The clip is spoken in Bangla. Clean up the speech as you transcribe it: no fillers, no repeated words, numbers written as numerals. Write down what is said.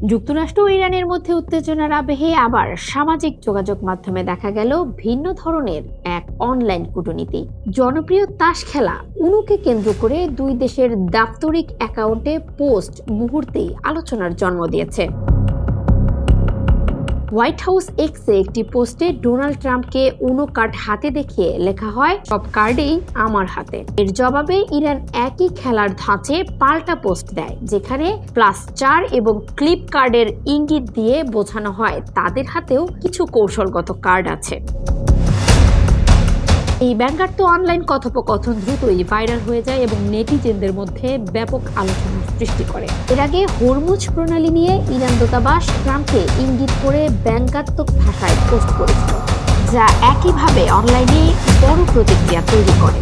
যুক্তরাষ্ট্র ও ইরানের মধ্যে উত্তেজনার আবহে আবার সামাজিক যোগাযোগ মাধ্যমে দেখা গেল ভিন্ন ধরনের এক অনলাইন কূটনীতি। জনপ্রিয় তাস খেলা উনুকে কেন্দ্র করে দুই দেশের দাপ্তরিক অ্যাকাউন্টে পোস্ট মুহূর্তেই আলোচনার জন্ম দিয়েছে। হোয়াইট হাউস এক্সে একটি পোস্টে ডোনাল্ড ট্রাম্পকে উনো কার্ড হাতে দেখিয়ে লেখা হয়, সব কার্ডেই আমার হাতে। এর জবাবে ইরান একই খেলার ধাঁচে পাল্টা পোস্ট দেয়, যেখানে +4 এবং ক্লিপ কার্ডের ইঙ্গিত দিয়ে বোঝানো হয় তাদের হাতেও কিছু কৌশলগত কার্ড আছে। এই ব্যঙ্গাত্মক অনলাইন কথোপকথন দ্রুতই ভাইরাল হয়ে যায় এবং নেটিজেনদের মধ্যে ব্যাপক আলোচনার সৃষ্টি করে। এর আগে হরমুজ প্রণালী নিয়ে ইরান দূতাবাস ট্রাম্পকে ইঙ্গিত করে ব্যঙ্গাত্মক ভাষায় পোস্ট করেছিল, যা একইভাবে অনলাইনে বড় প্রতিক্রিয়া তৈরি করে।